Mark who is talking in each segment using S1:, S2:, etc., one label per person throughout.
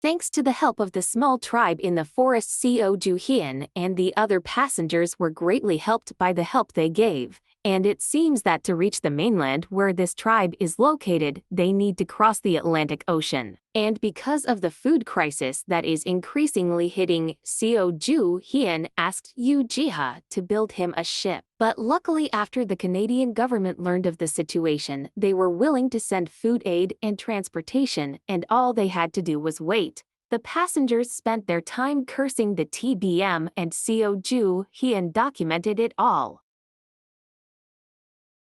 S1: Thanks to the help of the small tribe in the forest, Seo Joo-Heon and the other passengers were greatly helped by the help they gave, and it seems that to reach the mainland where this tribe is located, they need to cross the Atlantic Ocean. And because of the food crisis that is increasingly hitting, Seo Joo-Heon asked Yoo Ji-ha to build him a ship. But luckily, after the Canadian government learned of the situation, they were willing to send food aid and transportation, and all they had to do was wait. The passengers spent their time cursing the TBM, and Seo Joo-Heon documented it all.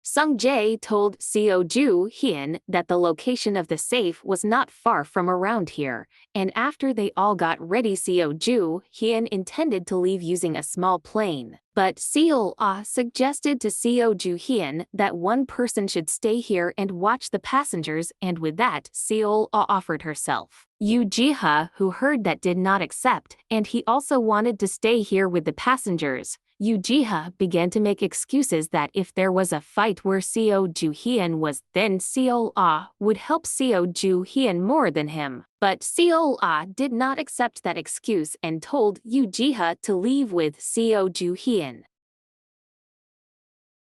S1: Sung Jae told Seo Joo-Heon that the location of the safe was not far from around here, and after they all got ready, Seo Joo-Heon intended to leave using a small plane. But Seo suggested to Seo Joo-Heon that one person should stay here and watch the passengers, and with that, Seo offered herself. Yoo Ji-ha, who heard that, did not accept, and he also wanted to stay here with the passengers. Yoo Ji-ha began to make excuses that if there was a fight where Seo Joo-Heon was, then Seo would help Seo Joo-Heon more than him. But Seo did not accept that excuse and told Yoo Ji-ha to leave with Seo Joo-Heon.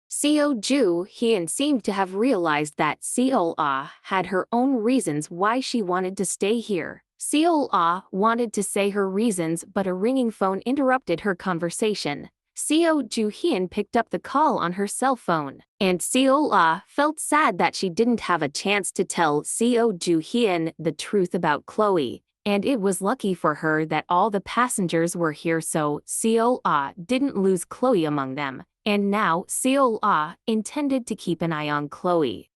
S1: Seo Joo-Heon seemed to have realized that Seo had her own reasons why she wanted to stay here. Seo wanted to say her reasons, but a ringing phone interrupted her conversation. Seo Joo-Heon picked up the call on her cell phone, and Seo felt sad that she didn't have a chance to tell Seo Joo-Heon the truth about Chloe, and it was lucky for her that all the passengers were here, so Seo didn't lose Chloe among them, and now Seo intended to keep an eye on Chloe.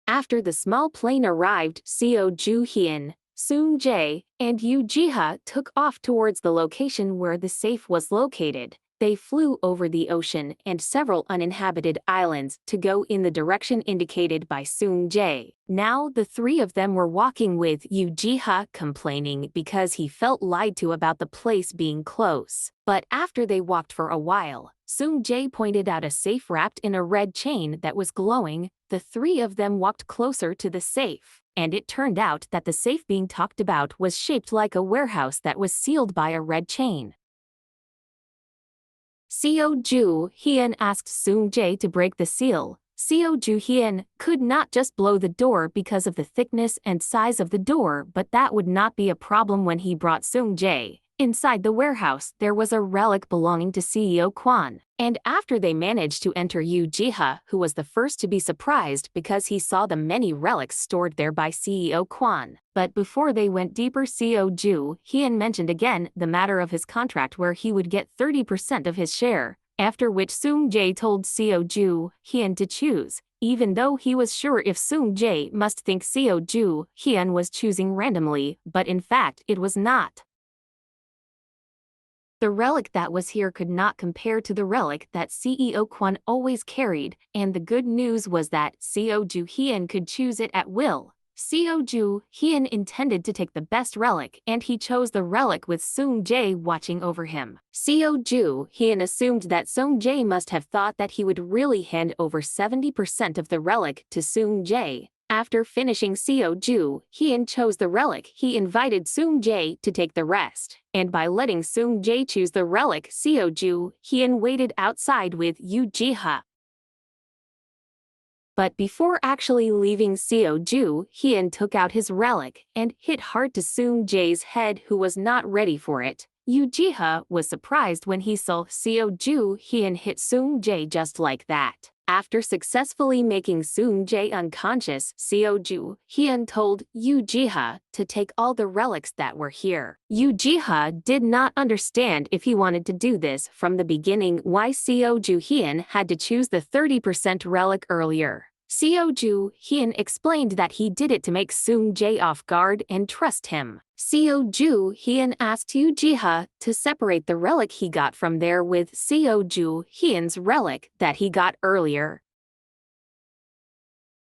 S1: After the small plane arrived, Seo Joo-Heon, Sung Jae, and Yoo Ji-ha took off towards the location where the safe was located. They flew over the ocean and several uninhabited islands to go in the direction indicated by Sung Jae. Now the three of them were walking with Yoo Ji-ha complaining because he felt lied to about the place being close. But after they walked for a while, Sung Jae pointed out a safe wrapped in a red chain that was glowing. The three of them walked closer to the safe, and it turned out that the safe being talked about was shaped like a warehouse that was sealed by a red chain. Seo Joo-Heon asked Sung Jae to break the seal. Seo Joo-Heon could not just blow the door because of the thickness and size of the door, but that would not be a problem when he brought Sung Jae. Inside the warehouse, there was a relic belonging to CEO Kwon, and after they managed to enter, Yoo Ji-ha, who was the first to be surprised because he saw the many relics stored there by CEO Kwon. But before they went deeper, Seo Joo-Heon mentioned again the matter of his contract where he would get 30% of his share, after which Sung Jae told Seo Joo-Heon to choose, even though he was sure if Sung Jae must think Seo Joo-Heon was choosing randomly, but in fact it was not. The relic that was here could not compare to the relic that CEO Kwon always carried, and the good news was that Seo Joo-Heon could choose it at will. Seo Joo-Heon intended to take the best relic, and he chose the relic with Sung Jae watching over him. Seo Joo-Heon assumed that Sung Jae must have thought that he would really hand over 70% of the relic to Sung Jae. After finishing, Seo Joo-Heon chose the relic. He invited Sung Jae to take the rest, and by letting Sung Jae choose the relic, Seo Joo-Heon waited outside with Yoo Ji-ha. But before actually leaving, Seo Joo-Heon took out his relic and hit hard to Sung Jae's head, who was not ready for it. Yoo Ji-ha was surprised when he saw Seo Joo-Heon hit Sung Jae just like that. After successfully making Sung Jae unconscious, Seo Joo-Heon told Yoo Ji-ha to take all the relics that were here. Yoo Ji-ha did not understand if he wanted to do this from the beginning, why Seo Joo-Heon had to choose the 30% relic earlier. Seo Joo-Heon explained that he did it to make Sung Jae off guard and trust him. Seo Joo-Heon asked Yoo Ji-ha to separate the relic he got from there with Seo Joo-Heon's relic that he got earlier.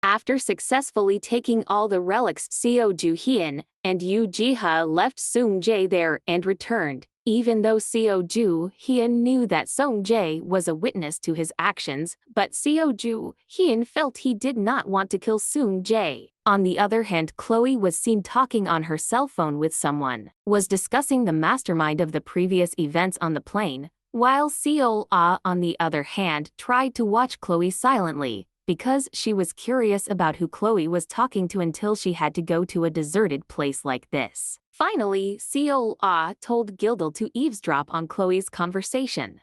S1: After successfully taking all the relics, Seo Joo-Heon and Yoo Ji-ha left Sung Jae there and returned. Even though Seo Joo-Heon knew that Sung Jae was a witness to his actions, but Seo Joo-Heon felt he did not want to kill Sung Jae. On the other hand, Chloe was seen talking on her cell phone with someone, was discussing the mastermind of the previous events on the plane, while Seo-Ah, on the other hand, tried to watch Chloe silently, because she was curious about who Chloe was talking to until she had to go to a deserted place like this. Finally, Seo-Ah told Gildal to eavesdrop on Chloe's conversation.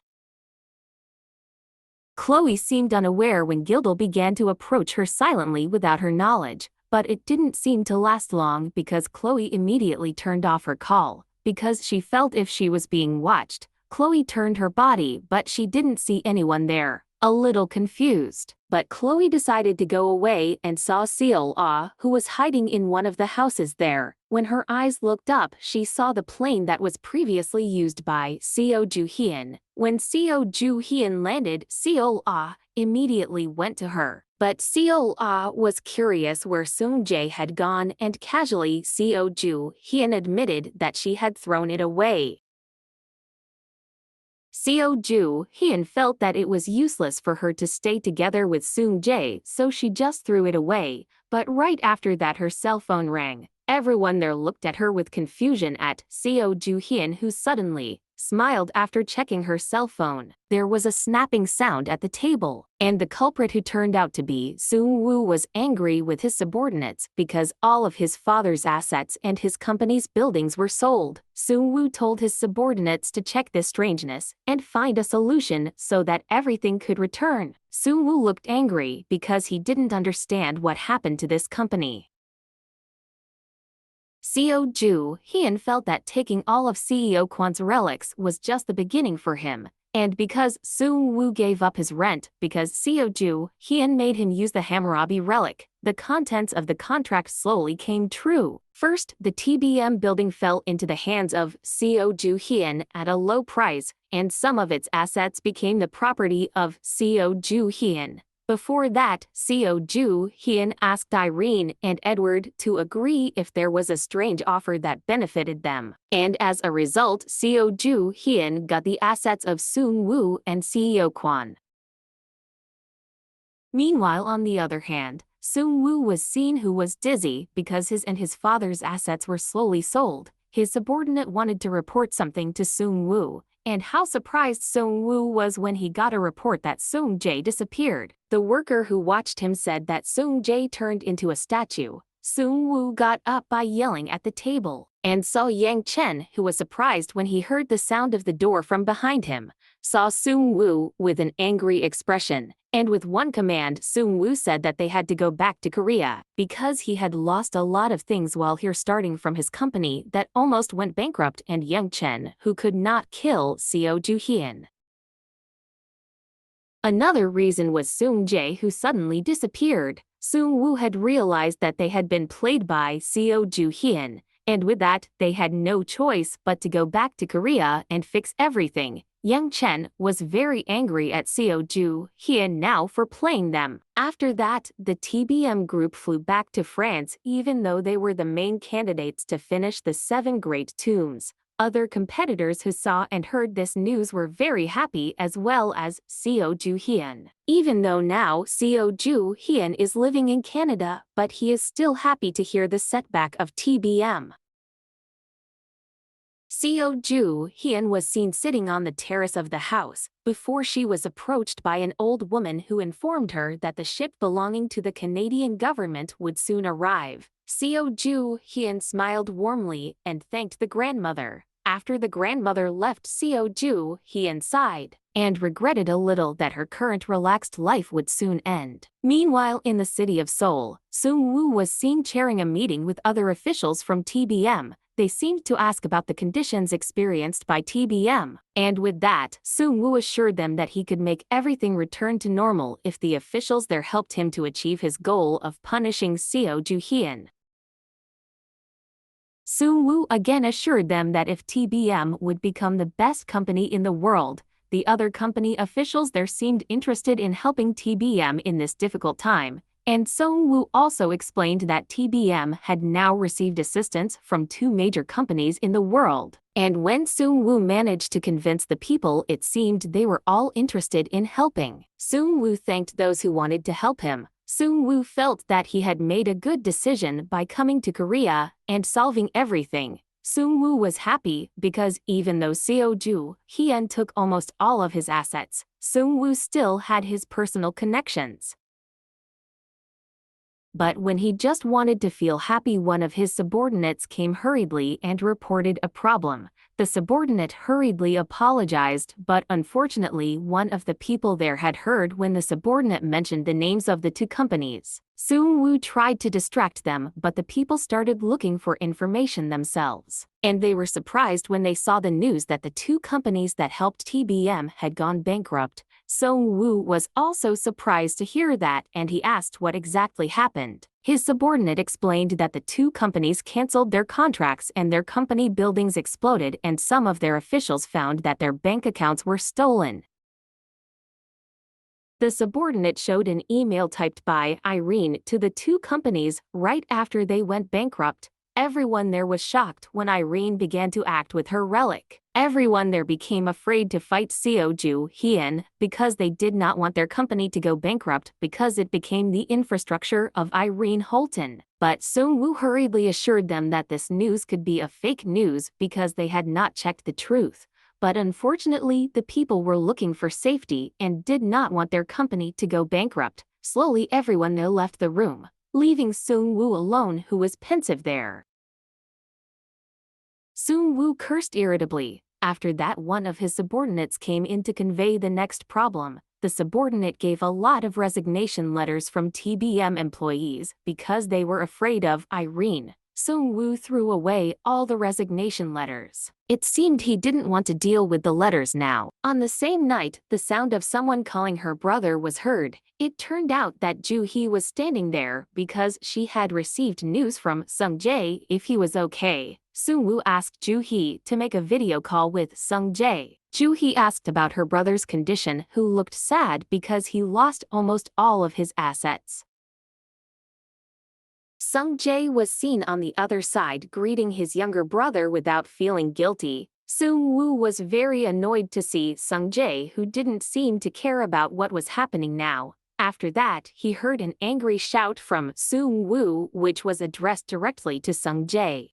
S1: Chloe seemed unaware when Gildal began to approach her silently without her knowledge, but it didn't seem to last long because Chloe immediately turned off her call, because she felt if she was being watched. Chloe turned her body, but she didn't see anyone there. A little confused, but Chloe decided to go away and saw Seo-Ah, who was hiding in one of the houses there. When her eyes looked up, she saw the plane that was previously used by Seo Joo-Heon. When Seo Joo-Heon landed, Seo-Ah immediately went to her. But Seo-Ah was curious where Sung Jae had gone, and casually Seo Joo-Heon admitted that she had thrown it away. Seo Joo-Heon felt that it was useless for her to stay together with Sung Jae, so she just threw it away, but right after that her cell phone rang. Everyone there looked at her with confusion at Seo Joo-Heon, who suddenly smiled after checking her cell phone. There was a snapping sound at the table, and the culprit, who turned out to be Sung-woo, was angry with his subordinates because all of his father's assets and his company's buildings were sold. Sung-woo told his subordinates to check this strangeness and find a solution so that everything could return. Sung-woo looked angry because he didn't understand what happened to this company. Seo Joo-Heon felt that taking all of CEO Kwon's relics was just the beginning for him, and because Sung-woo gave up his rent because Seo Joo-Heon made him use the Hammurabi relic, the contents of the contract slowly came true. First, the TBM building fell into the hands of Seo Joo-Heon at a low price, and some of its assets became the property of Seo Joo-Heon. Before that, Seo Joo-Heon asked Irene and Edward to agree if there was a strange offer that benefited them. And as a result, Seo Joo-Heon got the assets of Sung-woo and CEO Kwon. Meanwhile, on the other hand, Sung-woo was seen who was dizzy because his and his father's assets were slowly sold. His subordinate wanted to report something to Sung-woo, and how surprised Sung-woo was when he got a report that Sung Jae disappeared. The worker who watched him said that Sung Jae turned into a statue. Sung-woo got up by yelling at the table, and saw Yang Chen, who was surprised when he heard the sound of the door from behind him, saw Sung-woo with an angry expression, and with one command Sung-woo said that they had to go back to Korea, because he had lost a lot of things while here, starting from his company that almost went bankrupt and Yang Chen, who could not kill Seo Joo-Heon. Another reason was Sung Jae, who suddenly disappeared. Sung-woo had realized that they had been played by Seo Joo-Heon, and with that, they had no choice but to go back to Korea and fix everything. Yang Chen was very angry at Seo Joo-Heon now for playing them. After that, the TBM group flew back to France, even though they were the main candidates to finish the 7 Great Tombs. Other competitors who saw and heard this news were very happy, as well as Seo Joo-Heon. Even though now Seo Joo-Heon is living in Canada, but he is still happy to hear the setback of TBM. Seo Joo-Heon was seen sitting on the terrace of the house before she was approached by an old woman who informed her that the ship belonging to the Canadian government would soon arrive. Seo Joo-Heon smiled warmly and thanked the grandmother. After the grandmother left, Seo Joo-Heon sighed and regretted a little that her current relaxed life would soon end. Meanwhile, in the city of Seoul, Sung-woo was seen chairing a meeting with other officials from TBM. They seemed to ask about the conditions experienced by TBM, and with that, Sung-woo assured them that he could make everything return to normal if the officials there helped him to achieve his goal of punishing Seo Joo-Heon. Sung-woo again assured them that if TBM would become the best company in the world, the other company officials there seemed interested in helping TBM in this difficult time, And Sung-woo also explained that TBM had now received assistance from 2 major companies in the world. And when Sung-woo managed to convince the people, it seemed they were all interested in helping. Sung-woo thanked those who wanted to help him. Sung-woo felt that he had made a good decision by coming to Korea and solving everything. Sung-woo was happy because even though Seo Joo-Heon took almost all of his assets, Sung-woo still had his personal connections. But when he just wanted to feel happy, one of his subordinates came hurriedly and reported a problem. The subordinate hurriedly apologized, but unfortunately one of the people there had heard when the subordinate mentioned the names of the 2 companies. Sung-woo tried to distract them, but the people started looking for information themselves. And they were surprised when they saw the news that the 2 companies that helped TBM had gone bankrupt. Sung-woo was also surprised to hear that, and he asked what exactly happened. His subordinate explained that the 2 companies canceled their contracts and their company buildings exploded, and some of their officials found that their bank accounts were stolen. The subordinate showed an email typed by Irene to the 2 companies right after they went bankrupt. Everyone there was shocked when Irene began to act with her relic. Everyone there became afraid to fight Seo Joo-Heon because they did not want their company to go bankrupt because it became the infrastructure of Irene Holton. But Sung-woo hurriedly assured them that this news could be a fake news because they had not checked the truth. But unfortunately, the people were looking for safety and did not want their company to go bankrupt. Slowly everyone there left the room, leaving Sung-woo alone, who was pensive there. Sung-woo cursed irritably. After that, one of his subordinates came in to convey the next problem. The subordinate gave a lot of resignation letters from TBM employees because they were afraid of Irene. Sung-woo threw away all the resignation letters. It seemed he didn't want to deal with the letters now. On the same night, the sound of someone calling her brother was heard. It turned out that Joo-hee was standing there because she had received news from Sung-jae if he was okay. Sung-woo asked Joo-hee to make a video call with Sung-jae. Joo-hee asked about her brother's condition, who looked sad because he lost almost all of his assets. Sung-jae was seen on the other side greeting his younger brother without feeling guilty. Sung-woo was very annoyed to see Sung-jae, who didn't seem to care about what was happening now. After that, he heard an angry shout from Sung-woo, which was addressed directly to Sung-jae.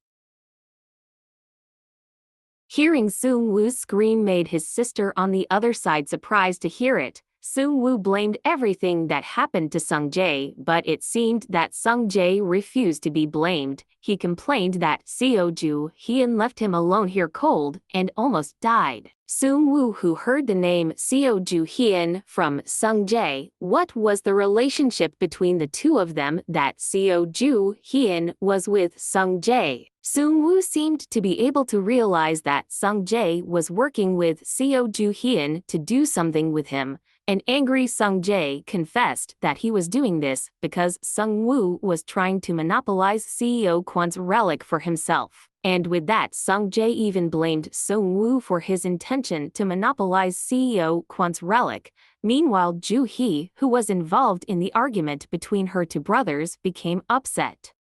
S1: Hearing Sung-woo's scream made his sister on the other side surprised to hear it. Sung-woo blamed everything that happened to Sung-jae, but it seemed that Sung-jae refused to be blamed. He complained that Seo Joo-Heon left him alone here cold and almost died. Sung-woo, who heard the name Seo Joo-Heon from Sung-jae, what was the relationship between the 2 of them that Seo Joo-Heon was with Sung-jae? Sung-woo seemed to be able to realize that Sung-jae was working with Seo Joo-Heon to do something with him. An angry Sung-jae confessed that he was doing this because Sung-woo was trying to monopolize CEO Kwon's relic for himself. And with that, Sung-jae even blamed Sung-woo for his intention to monopolize CEO Kwon's relic. Meanwhile, Joo-hee, who was involved in the argument between her 2 brothers, became upset.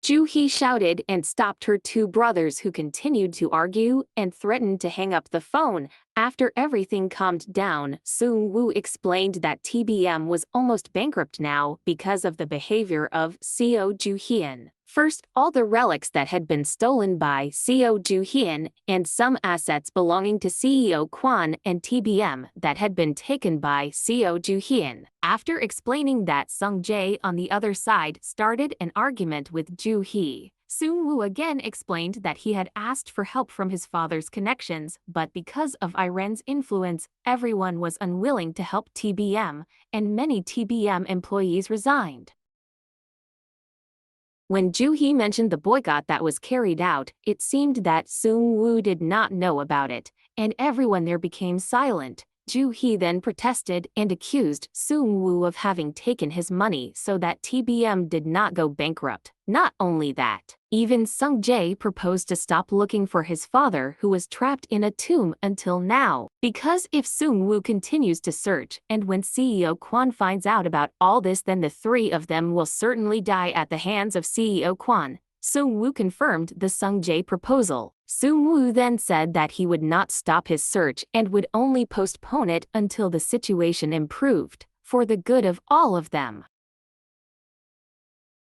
S1: Joo-hee shouted and stopped her 2 brothers, who continued to argue and threatened to hang up the phone. After everything calmed down, Sung-woo explained that TBM was almost bankrupt now because of the behavior of Seo Joo-Heon. First, all the relics that had been stolen by Seo Joo-Heon and some assets belonging to CEO Kwon and TBM that had been taken by Seo Joo-Heon. After explaining that, Sung-jae on the other side started an argument with Joo-hee. Sung-woo again explained that he had asked for help from his father's connections, but because of Irene's influence, everyone was unwilling to help TBM, and many TBM employees resigned. When Joo-hee mentioned the boycott that was carried out, it seemed that Sung-woo did not know about it, and everyone there became silent. Joo-hee then protested and accused Sung-woo of having taken his money so that TBM did not go bankrupt. Not only that, Even Sung Jae proposed to stop looking for his father who was trapped in a tomb until now. Because if Seung Woo continues to search and when CEO Kwon finds out about all this, then the three of them will certainly die at the hands of CEO Kwon. Seung Woo confirmed the Sung Jae proposal. Seung Woo then said that he would not stop his search and would only postpone it until the situation improved, for the good of all of them.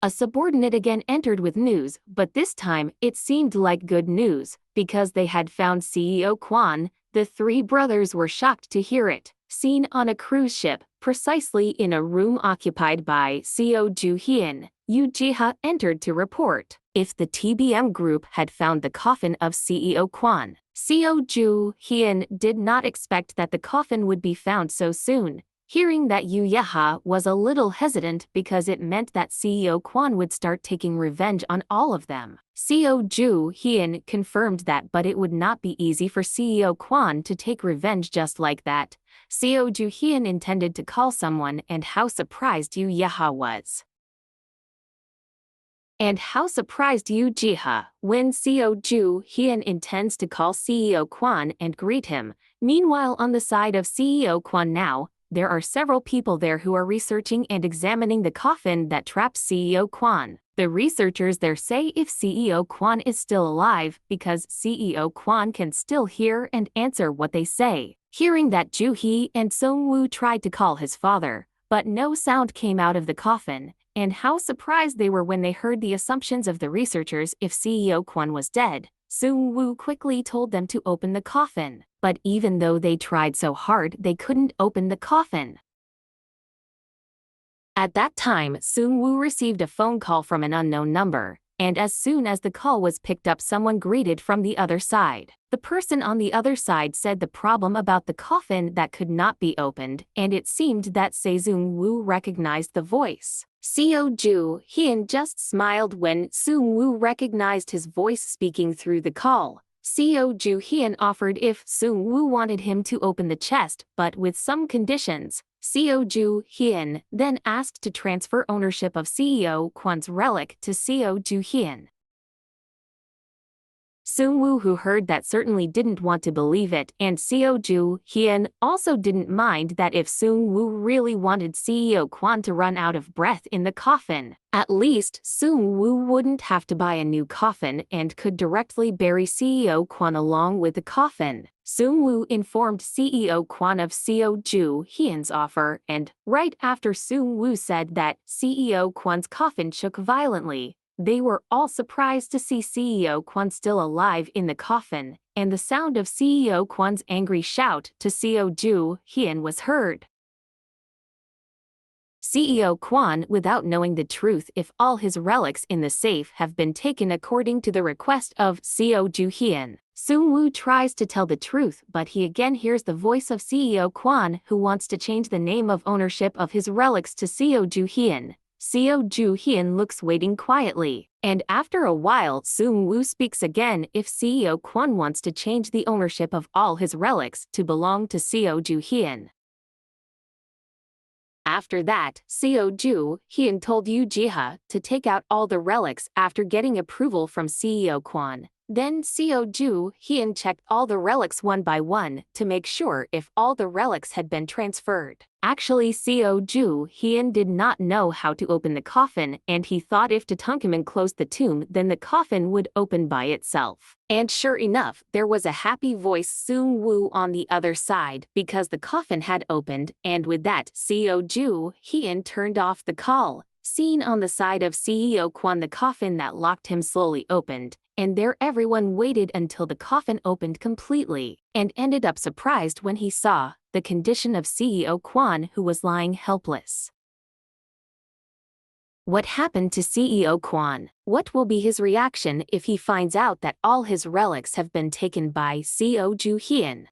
S1: A subordinate again entered with news, but this time it seemed like good news, because they had found CEO Kwon. The three brothers were shocked to hear it. Seen on a cruise ship, precisely in a room occupied by Seo Joo-Heon, Yoo Ji-ha entered to report. If the TBM group had found the coffin of CEO Kwon, Seo Joo-Heon did not expect that the coffin would be found so soon. Hearing that Yoo Ji-ha was a little hesitant because it meant that CEO Kwon would start taking revenge on all of them. Seo Joo-Heon confirmed that, but it would not be easy for CEO Kwon to take revenge just like that. Seo Joo-Heon intended to call someone, and how surprised Yoo Ji-ha was. And how surprised Yoo Ji-ha when Seo Joo-Heon intends to call CEO Kwon and greet him. Meanwhile, on the side of CEO Kwon now, there are several people there who are researching and examining the coffin that traps CEO Kwon. The researchers there say if CEO Kwon is still alive because CEO Kwon can still hear and answer what they say. Hearing that Joo-hee and Seung Woo tried to call his father, but no sound came out of the coffin, and how surprised they were when they heard the assumptions of the researchers if CEO Kwon was dead. Seung Woo quickly told them to open the coffin, but even though they tried so hard, they couldn't open the coffin. At that time, Seung Woo received a phone call from an unknown number, and as soon as the call was picked up, someone greeted from the other side. The person on the other side said the problem about the coffin that could not be opened, and it seemed that Seung Woo recognized the voice. Seo Joo-Heon just smiled when Seung Woo recognized his voice speaking through the call. Seo Joo-Heon offered if Seung Woo wanted him to open the chest, but with some conditions. Seo Joo-Heon then asked to transfer ownership of CEO Kwon's relic to Seo Joo-Heon. Seung Woo, who heard that, certainly didn't want to believe it, and Seo Joo-Heon also didn't mind that if Seung Woo really wanted CEO Kwon to run out of breath in the coffin, at least Seung Woo wouldn't have to buy a new coffin and could directly bury CEO Kwon along with the coffin. Seung Woo informed CEO Kwon of Seo Joo-Heon's offer, and right after Seung Woo said that CEO Kwon's coffin shook violently, they were all surprised to see CEO Kwon still alive in the coffin, and the sound of CEO Kwon's angry shout to Seo Joo-Heon was heard. CEO Kwon, without knowing the truth if all his relics in the safe have been taken according to the request of Seo Joo-Heon. Seung Woo tries to tell the truth, but he again hears the voice of CEO Kwon, who wants to change the name of ownership of his relics to Seo Joo-Heon. Seo Joo-Heon looks waiting quietly, and after a while Seung Woo speaks again if CEO Kwon wants to change the ownership of all his relics to belong to Seo Joo-Heon. After that, Seo Joo-Heon told Yoo Ji-ha to take out all the relics after getting approval from CEO Kwon. Then Seo Joo-Heon checked all the relics one by one to make sure if all the relics had been transferred. Actually, Seo Joo-Heon did not know how to open the coffin, and he thought if Tutankhamun closed the tomb, then the coffin would open by itself. And sure enough, there was a happy voice Seung Woo on the other side because the coffin had opened, and with that, Seo Joo-Heon turned off the call. Seen on the side of CEO Kwon, the coffin that locked him slowly opened, and there everyone waited until the coffin opened completely, and ended up surprised when he saw the condition of CEO Kwon, who was lying helpless. What happened to CEO Kwon? What will be his reaction if he finds out that all his relics have been taken by Seo Joo-Heon?